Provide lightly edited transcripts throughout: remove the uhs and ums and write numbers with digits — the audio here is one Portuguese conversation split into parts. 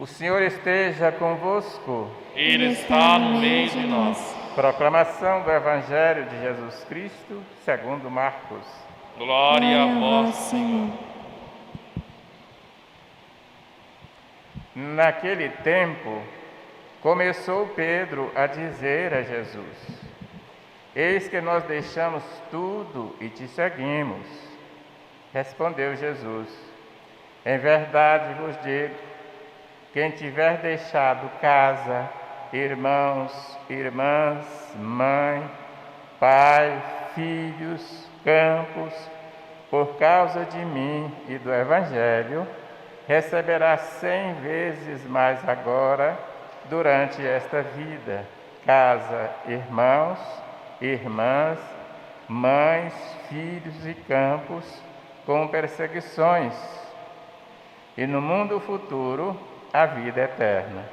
O Senhor esteja convosco. Ele está no meio de nós. Proclamação do Evangelho de Jesus Cristo, segundo Marcos. Glória a vós, Senhor. Naquele tempo, começou Pedro a dizer a Jesus: Eis que nós deixamos tudo e te seguimos. Respondeu Jesus: Em verdade vos digo, quem tiver deixado casa, irmãos, irmãs, mãe, pai, filhos, campos, por causa de mim e do Evangelho, receberá 100 vezes mais agora, durante esta vida, casa, irmãos, irmãs, mães, filhos e campos, com perseguições, e no mundo futuro, a vida eterna.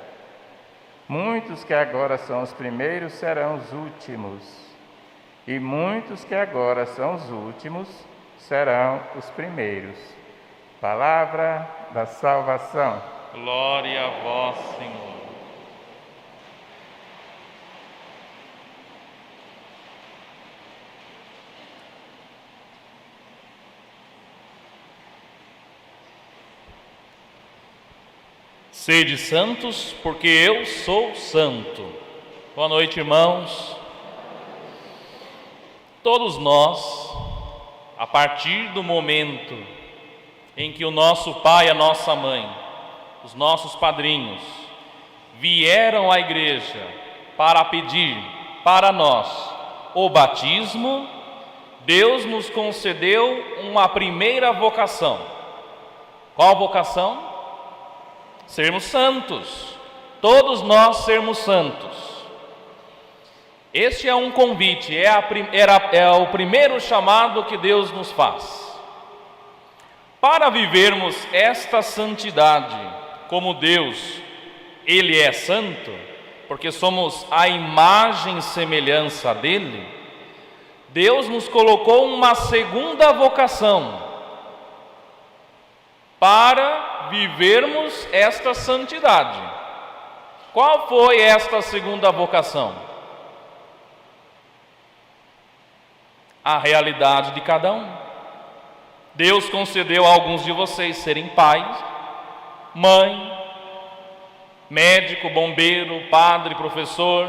Muitos que agora são os primeiros serão os últimos, e muitos que agora são os últimos serão os primeiros. Palavra da salvação. Glória a vós, Senhor. Sede santos, porque eu sou santo. Boa noite, irmãos. Todos nós, a partir do momento em que o nosso pai e a nossa mãe, os nossos padrinhos, vieram à igreja para pedir para nós o batismo, Deus nos concedeu uma primeira vocação. Qual vocação? Sermos santos, todos nós sermos santos. Este é um convite, é o primeiro chamado que Deus nos faz. Para vivermos esta santidade, como Deus, Ele é santo, porque somos a imagem e semelhança dEle, Deus nos colocou uma segunda vocação, para vivermos esta santidade. Qual foi esta segunda vocação? A realidade de cada um. Deus concedeu a alguns de vocês serem pais, mãe, médico, bombeiro, padre, professor.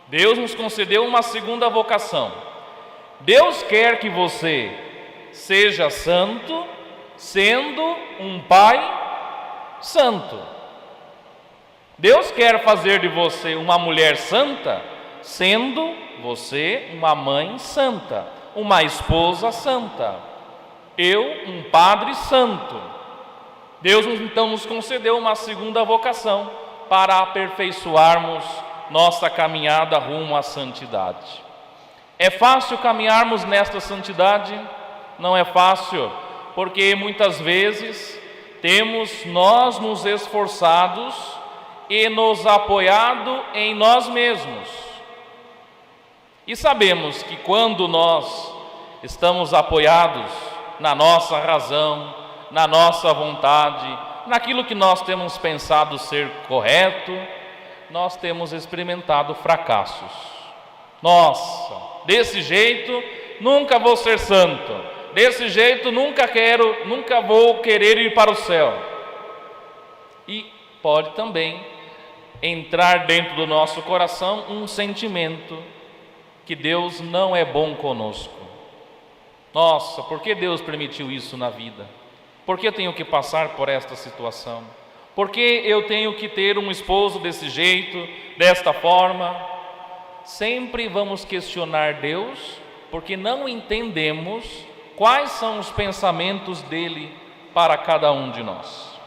Deus nos concedeu uma segunda vocação. Deus quer que você seja santo, sendo um pai santo. Deus quer fazer de você uma mulher santa, sendo você uma mãe santa, uma esposa santa, um padre santo. Deus então nos concedeu uma segunda vocação para aperfeiçoarmos nossa caminhada rumo à santidade. É fácil caminharmos nesta santidade? Não é fácil, porque muitas vezes temos nós nos esforçados e nos apoiado em nós mesmos. E sabemos que quando nós estamos apoiados na nossa razão, na nossa vontade, naquilo que nós temos pensado ser correto, nós temos experimentado fracassos. Nossa, desse jeito nunca vou ser santo. Desse jeito nunca vou querer ir para o céu. E pode também entrar dentro do nosso coração um sentimento que Deus não é bom conosco. Nossa, por que Deus permitiu isso na vida? Por que eu tenho que passar por esta situação? Por que eu tenho que ter um esposo desse jeito, desta forma? Sempre vamos questionar Deus, porque não entendemos quais são os pensamentos dele para cada um de nós.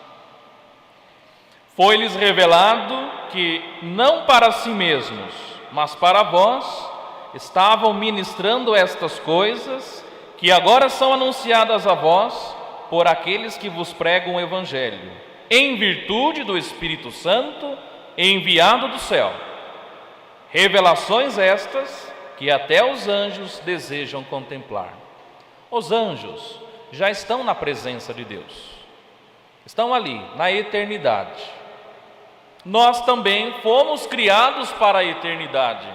Foi-lhes revelado que não para si mesmos, mas para vós, estavam ministrando estas coisas, que agora são anunciadas a vós, por aqueles que vos pregam o Evangelho, em virtude do Espírito Santo, enviado do céu. Revelações estas, que até os anjos desejam contemplar. Os anjos já estão na presença de Deus. estão ali, na eternidade. Nós também fomos criados para a eternidade.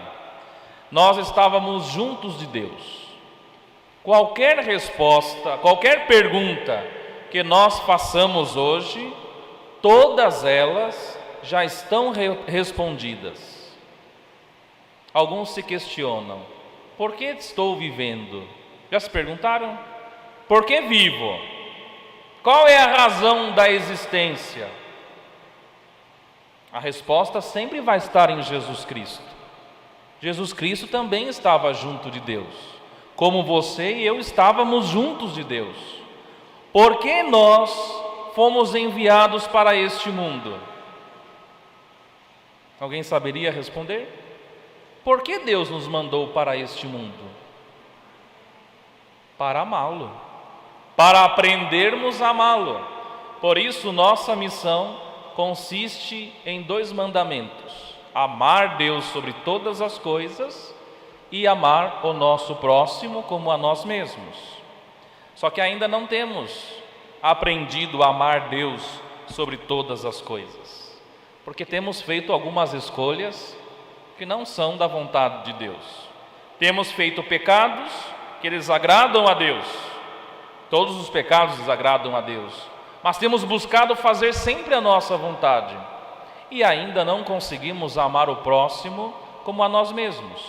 Nós estávamos juntos de Deus. Qualquer resposta, qualquer pergunta que nós façamos hoje, todas elas já estão respondidas. Alguns se questionam: por que estou vivendo? Já se perguntaram? Por que vivo? Qual é a razão da existência? A resposta sempre vai estar em Jesus Cristo. Jesus Cristo também estava junto de Deus, como você e eu estávamos juntos de Deus. Por que nós fomos enviados para este mundo? Alguém saberia responder? Por que Deus nos mandou para este mundo? Para amá-lo, para aprendermos a amá-lo. Por isso, nossa missão consiste em 2 mandamentos: amar Deus sobre todas as coisas e amar o nosso próximo como a nós mesmos. Só que ainda não temos aprendido a amar Deus sobre todas as coisas, porque temos feito algumas escolhas que não são da vontade de Deus. Temos feito pecados que desagradam a Deus. Todos os pecados desagradam a Deus, mas temos buscado fazer sempre a nossa vontade e ainda não conseguimos amar o próximo como a nós mesmos,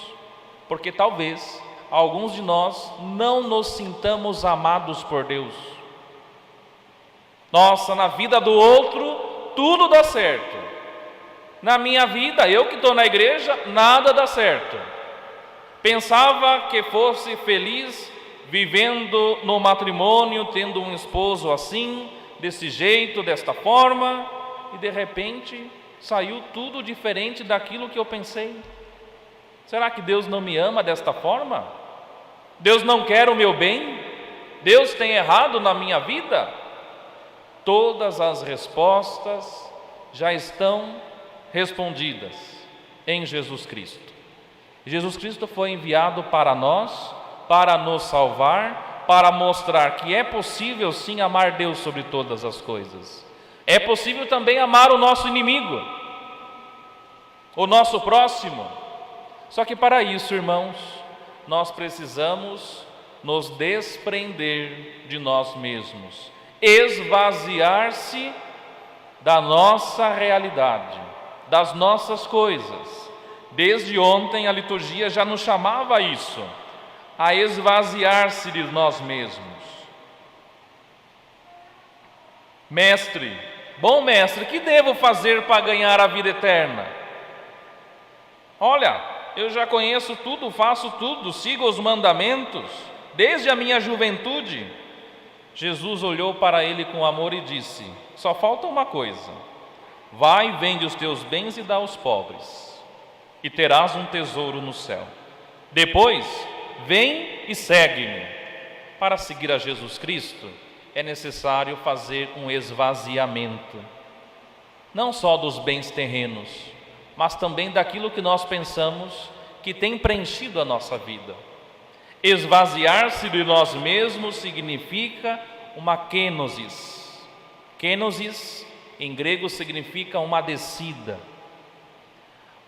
porque talvez alguns de nós não nos sintamos amados por Deus. Nossa, na vida do outro tudo dá certo, na minha vida, eu que estou na igreja, nada dá certo. Pensava que fosse feliz vivendo no matrimônio, tendo um esposo assim, desse jeito, desta forma, e de repente saiu tudo diferente daquilo que eu pensei. Será que Deus não me ama desta forma? Deus não quer o meu bem? Deus tem errado na minha vida? Todas as respostas já estão respondidas em Jesus Cristo. Jesus Cristo foi enviado para nós, para nos salvar, para mostrar que é possível sim amar Deus sobre todas as coisas. É possível também amar o nosso inimigo, o nosso próximo. Só que para isso, irmãos, nós precisamos nos desprender de nós mesmos, esvaziar-se da nossa realidade, das nossas coisas. Desde ontem a liturgia já nos chamava a isso, a esvaziar-se de nós mesmos. Mestre, bom mestre, que devo fazer para ganhar a vida eterna? Olha, eu já conheço tudo, faço tudo, sigo os mandamentos, desde a minha juventude. Jesus olhou para ele com amor e disse: só falta uma coisa, vai, vende os teus bens e dá aos pobres, e terás um tesouro no céu. Depois, vem e segue-me. Para seguir a Jesus Cristo, é necessário fazer um esvaziamento, não só dos bens terrenos, mas também daquilo que nós pensamos que tem preenchido a nossa vida. Esvaziar-se de nós mesmos significa uma kenosis. Kenosis, em grego, significa uma descida.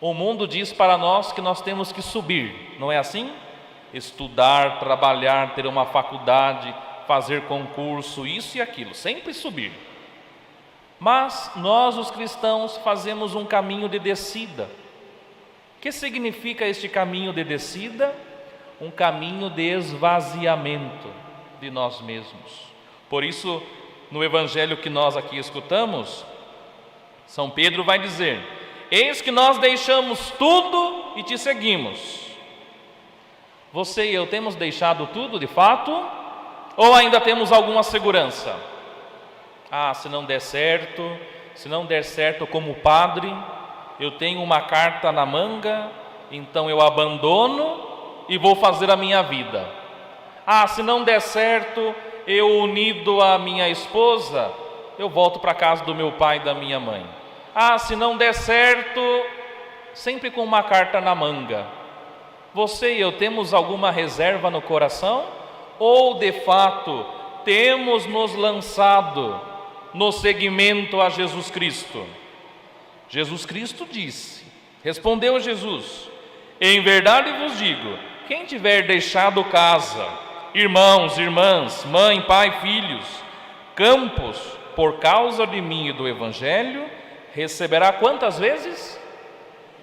O mundo diz para nós que nós temos que subir, não é assim? Estudar, trabalhar, ter uma faculdade, fazer concurso, isso e aquilo, sempre subir. Mas nós, os cristãos, fazemos um caminho de descida. O que significa este caminho de descida? Um caminho de esvaziamento de nós mesmos. Por isso, no evangelho que nós aqui escutamos, São Pedro vai dizer: eis que nós deixamos tudo e te seguimos. Você e eu temos deixado tudo de fato? Ou ainda temos alguma segurança? Se não der certo como padre, eu tenho uma carta na manga, então eu abandono e vou fazer a minha vida. Se não der certo, eu unido à minha esposa, eu volto para a casa do meu pai e da minha mãe. Se não der certo, sempre com uma carta na manga. Você e eu temos alguma reserva no coração? Ou de fato temos nos lançado no seguimento a Jesus Cristo? Jesus Cristo disse, respondeu Jesus: em verdade vos digo, quem tiver deixado casa, irmãos, irmãs, mãe, pai, filhos, campos, por causa de mim e do Evangelho, receberá quantas vezes?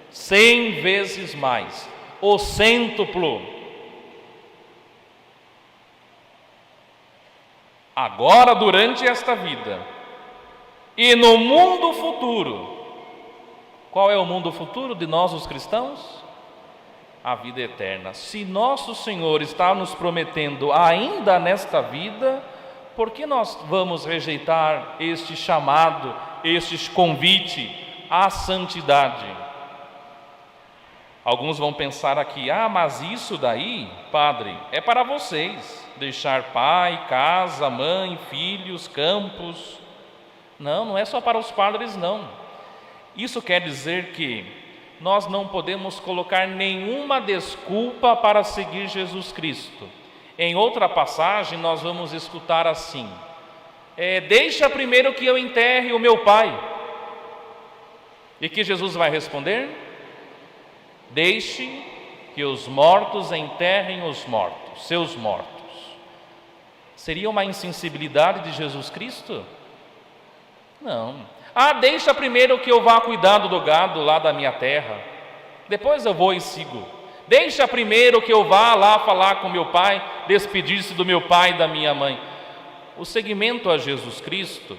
100 vezes mais, o cêntuplo. Agora, durante esta vida, e no mundo futuro. Qual é o mundo futuro de nós, os cristãos? A vida eterna. Se nosso Senhor está nos prometendo ainda nesta vida, por que nós vamos rejeitar este chamado, este convite à santidade? Alguns vão pensar aqui: mas isso daí, padre, é para vocês, deixar pai, casa, mãe, filhos, campos. Não, não é só para os padres, não. Isso quer dizer que nós não podemos colocar nenhuma desculpa para seguir Jesus Cristo. Em outra passagem nós vamos escutar assim: deixa primeiro que eu enterre o meu pai. E que Jesus vai responder? Deixe que os mortos enterrem os mortos, seus mortos. Seria uma insensibilidade de Jesus Cristo? Não. Deixa primeiro que eu vá cuidar do gado lá da minha terra, depois eu vou e sigo. Deixa primeiro que eu vá lá falar com meu pai, despedir-se do meu pai e da minha mãe. O seguimento a Jesus Cristo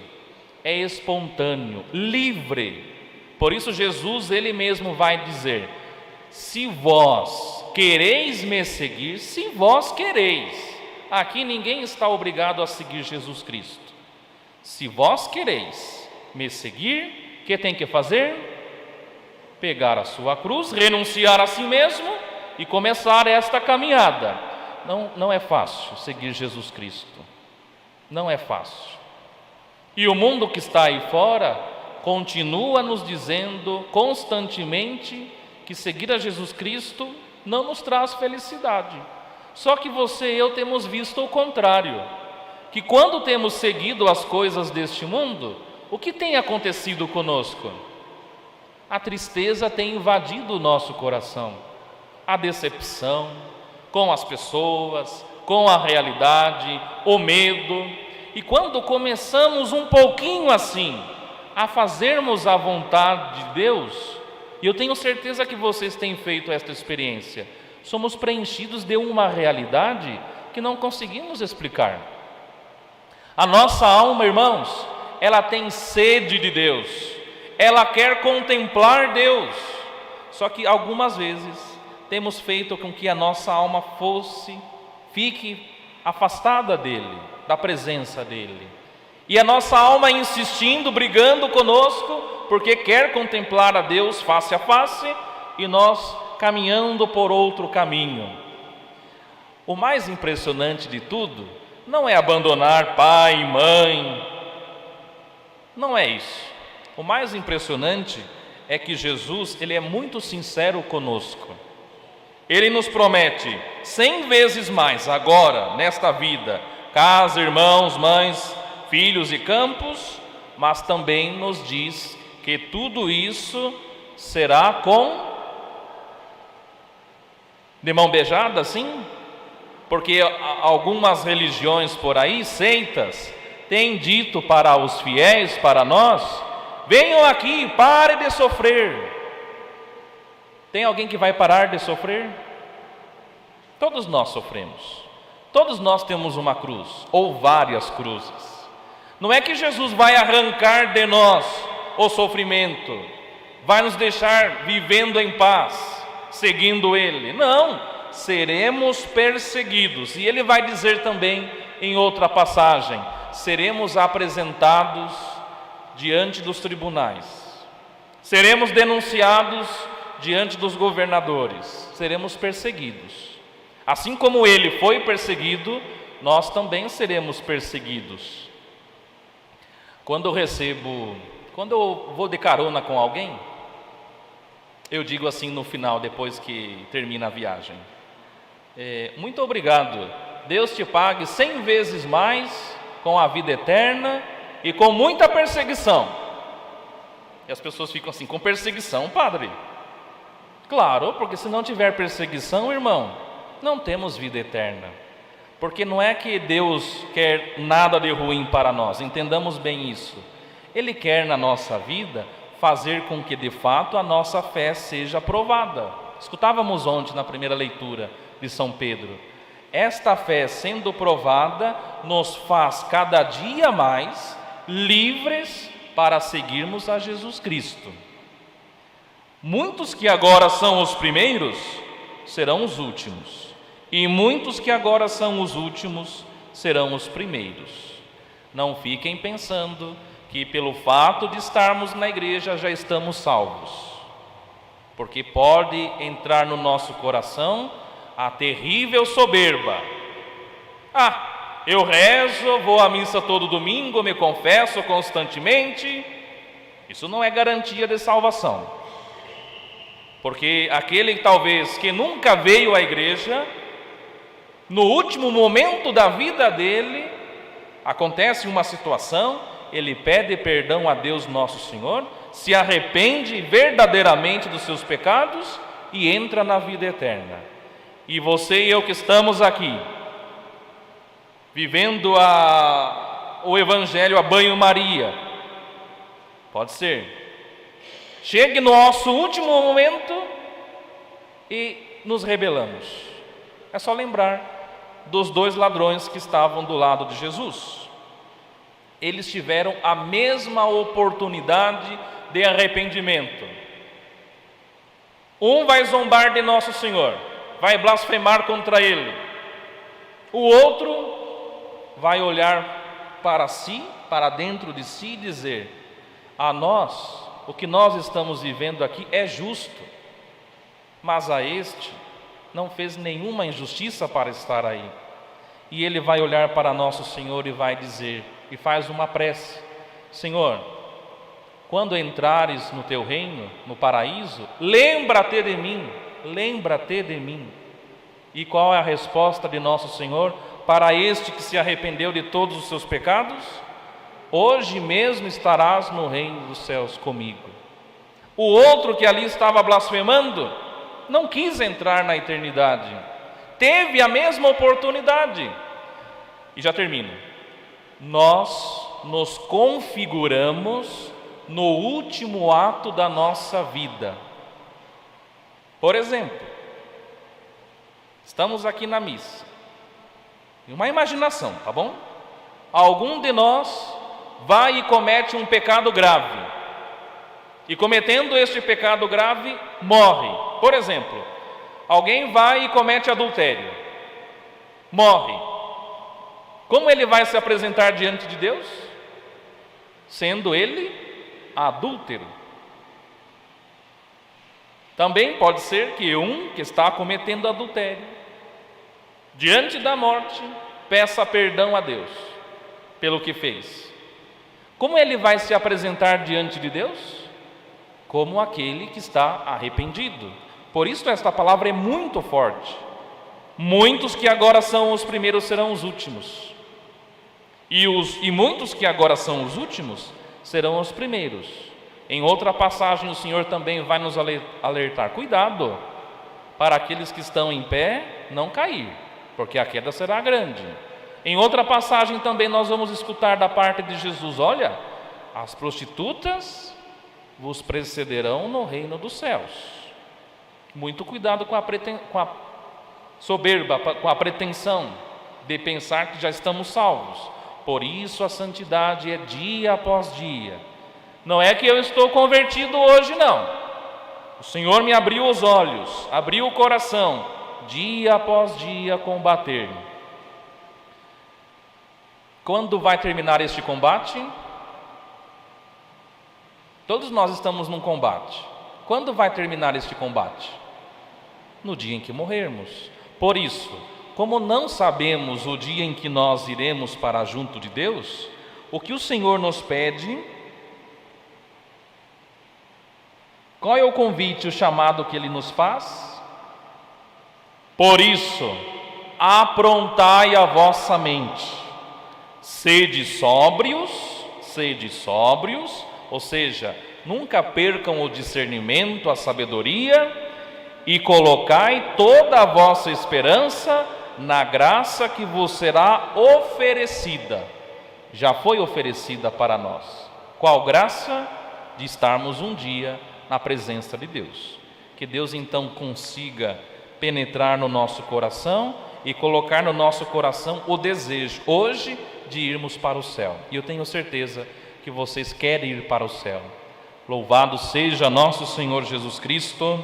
é espontâneo, livre. Por isso Jesus, ele mesmo vai dizer: se vós quereis me seguir, se vós quereis. Aqui ninguém está obrigado a seguir Jesus Cristo. Se vós quereis me seguir, o que tem que fazer? Pegar a sua cruz, renunciar a si mesmo e começar esta caminhada. Não é fácil seguir Jesus Cristo. Não é fácil. E o mundo que está aí fora continua nos dizendo constantemente que seguir a Jesus Cristo não nos traz felicidade. Só que você e eu temos visto o contrário, que quando temos seguido as coisas deste mundo, o que tem acontecido conosco? A tristeza tem invadido o nosso coração, a decepção com as pessoas, com a realidade, o medo. E quando começamos um pouquinho assim a fazermos a vontade de Deus, e eu tenho certeza que vocês têm feito esta experiência, somos preenchidos de uma realidade que não conseguimos explicar. A nossa alma, irmãos, ela tem sede de Deus, ela quer contemplar Deus, só que algumas vezes temos feito com que a nossa alma fique afastada dele, da presença dele, e a nossa alma insistindo, brigando conosco, porque quer contemplar a Deus face a face, e nós caminhando por outro caminho. O mais impressionante de tudo não é abandonar pai e mãe, não é isso. O mais impressionante é que Jesus, ele é muito sincero conosco. Ele nos promete 100 vezes mais agora, nesta vida, casa, irmãos, mães, filhos e campos, mas também nos diz que tudo isso será de mão beijada, sim? Porque algumas religiões por aí, seitas, têm dito para os fiéis, para nós: venham aqui, pare de sofrer. Tem alguém que vai parar de sofrer? Todos nós sofremos. Todos nós temos uma cruz, ou várias cruzes. Não é que Jesus vai arrancar de nós o sofrimento, vai nos deixar vivendo em paz, seguindo Ele. Não, seremos perseguidos. E Ele vai dizer também em outra passagem: seremos apresentados diante dos tribunais, seremos denunciados diante dos governadores, seremos perseguidos. Assim como ele foi perseguido, nós também seremos perseguidos. Quando eu vou de carona com alguém, eu digo assim no final, depois que termina a viagem: muito obrigado, Deus te pague 100 vezes mais com a vida eterna e com muita perseguição. E as pessoas ficam assim: com perseguição, padre? Claro, porque se não tiver perseguição, irmão, não temos vida eterna. Porque não é que Deus quer nada de ruim para nós, entendamos bem isso. Ele quer na nossa vida fazer com que de fato a nossa fé seja provada. Escutávamos ontem na primeira leitura de São Pedro. Esta fé sendo provada nos faz cada dia mais livres para seguirmos a Jesus Cristo. Muitos que agora são os primeiros serão os últimos, e muitos que agora são os últimos serão os primeiros. Não fiquem pensando que pelo fato de estarmos na igreja já estamos salvos, porque pode entrar no nosso coração a terrível soberba. Eu rezo, vou à missa todo domingo, me confesso constantemente. Isso não é garantia de salvação, porque aquele talvez que nunca veio à igreja, no último momento da vida dele, acontece uma situação, ele pede perdão a Deus Nosso Senhor, se arrepende verdadeiramente dos seus pecados e entra na vida eterna. E você e eu que estamos aqui, vivendo o Evangelho a banho-maria, pode ser, chegue no nosso último momento e nos rebelamos. É só lembrar dos 2 ladrões que estavam do lado de Jesus. Eles tiveram a mesma oportunidade de arrependimento. Um vai zombar de Nosso Senhor, vai blasfemar contra Ele. O outro vai olhar para si, para dentro de si e dizer: a nós, o que nós estamos vivendo aqui é justo, mas a este não fez nenhuma injustiça para estar aí. E ele vai olhar para Nosso Senhor e vai dizer, e faz uma prece: Senhor, quando entrares no teu reino, no paraíso, lembra-te de mim, lembra-te de mim. E qual é a resposta de Nosso Senhor para este que se arrependeu de todos os seus pecados? Hoje mesmo estarás no reino dos céus comigo. O outro que ali estava blasfemando não quis entrar na eternidade, teve a mesma oportunidade. E já termino. Nós nos configuramos no último ato da nossa vida. Por exemplo, estamos aqui na missa, uma imaginação, tá bom? Algum de nós vai e comete um pecado grave, e cometendo este pecado grave, morre. Por exemplo, alguém vai e comete adultério, morre. Como ele vai se apresentar diante de Deus? Sendo ele adúltero. Também pode ser que um que está cometendo adultério, diante da morte, peça perdão a Deus pelo que fez. Como ele vai se apresentar diante de Deus? Como aquele que está arrependido. Por isso esta palavra é muito forte. Muitos que agora são os primeiros serão os últimos. E muitos que agora são os últimos serão os primeiros. Em outra passagem o Senhor também vai nos alertar: cuidado, para aqueles que estão em pé não cair, porque a queda será grande. Em outra passagem também nós vamos escutar da parte de Jesus: olha, as prostitutas vos precederão no reino dos céus. Muito cuidado com a soberba, com a pretensão de pensar que já estamos salvos. Por isso a santidade é dia após dia. Não é que eu estou convertido hoje, não. O Senhor me abriu os olhos, abriu o coração, dia após dia combater. Quando vai terminar este combate? Todos nós estamos num combate. Quando vai terminar este combate? No dia em que morrermos. Por isso, como não sabemos o dia em que nós iremos para junto de Deus, o que o Senhor nos pede, qual é o convite, o chamado que Ele nos faz? Por isso, aprontai a vossa mente, sede sóbrios, sede sóbrios, ou seja, nunca percam o discernimento, a sabedoria, e colocai toda a vossa esperança na graça que vos será oferecida. Já foi oferecida para nós. Qual graça? De estarmos um dia na presença de Deus. Que Deus então consiga penetrar no nosso coração e colocar no nosso coração o desejo, hoje, de irmos para o céu. E eu tenho certeza que vocês querem ir para o céu. Louvado seja nosso Senhor Jesus Cristo.